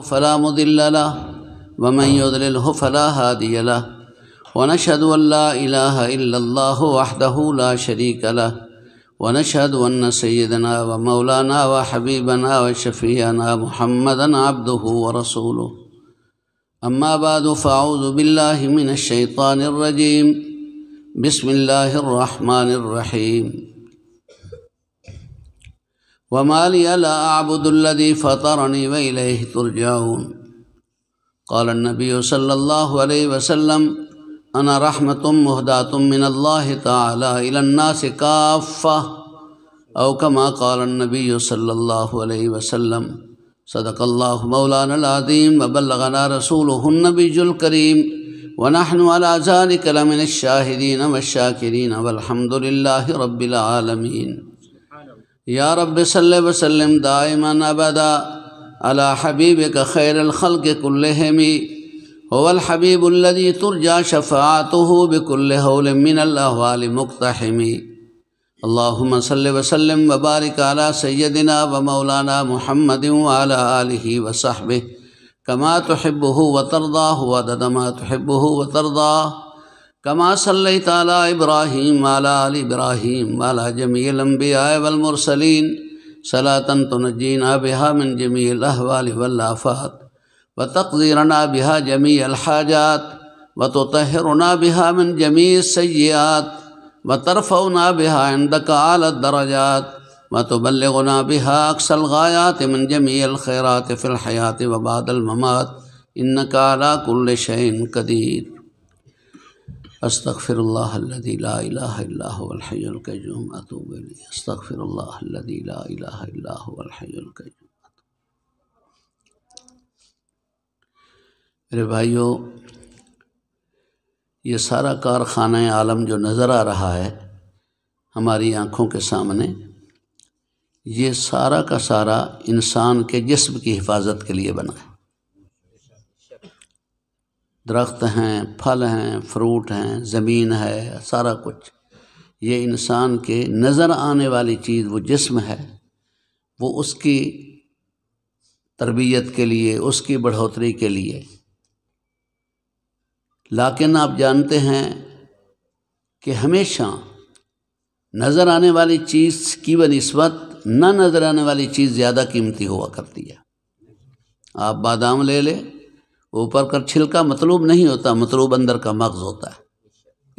فلا مضل له ومن يضلله فلا هادي له ونشهد أن لا إله إلا الله وحده لا شريك له ونشهد أن سيدنا ومولانا وحبيبنا وشفيعنا محمدا عبده ورسوله أما بعد فأعوذ بالله من الشيطان الرجيم بسم الله الرحمن الرحيم وما لي لا أعبد الذي فطرني وإليه ترجعون قال النبي صلى الله عليه وسلم أنا رحمة مهداة من الله تعالى إلى الناس كافة أو كما قال النبي صلى الله عليه وسلم صدق الله مولانا العظيم وبلغنا رسوله النبي الكريم ونحن على ذلك لمن الشاهدين والشاكرين والحمد لله رب العالمين یا رب صلی وسلم دائما ابدا على حبیبک خیر الخلق كلهم هو الحبیب الذي ترجى شفاعته بكل هول من الاهوال مقتحم اللهم صل وسلم وبارك على سيدنا ومولانا محمد وعلى آله وصحبه كما تحبه وترضاه وعدد ما تحبه وترضاه كما صليت على إبراهيم وعلى آل إبراهيم وعلى جميع الأنبياء والمرسلين صلاة تنجينا بها من جميع الأهوال والآفات وتقضي لنا بها جميع الحاجات وتطهرنا بها من جميع السيئات وترفعنا بها عندك أعلى الدرجات وتبلغنا بها أقصى الغايات من جميع الخيرات في الحياة وبعد الممات إنك على كل شيء قدير استغفر الله الذي لا اله الا هو الحي القيوم اتوب اليه استغفر الله الذي لا اله الا هو الحي القيوم. میرے بھائیو، یہ سارا کارخانہ عالم جو نظر آ رہا ہے ہماری آنکھوں کے سامنے، یہ سارا کا سارا انسان کے جسم کی حفاظت کے لیے بنا ہے. درخت ہیں، پھل ہیں، فروٹ ہیں، زمین ہے، سارا کچھ یہ انسان کے نظر آنے والی چیز، وہ جسم ہے، وہ اس کی تربیت کے لیے، اس کی بڑھوتری کے لیے. لیکن آپ جانتے ہیں کہ ہمیشہ نظر آنے والی چیز کی بنسبت نہ نظر آنے والی چیز زیادہ قیمتی ہوا کرتی ہے. آپ بادام لے لیں، اوپر کا چھلکا مطلوب نہیں ہوتا، مطلوب اندر کا مغز ہوتا ہے.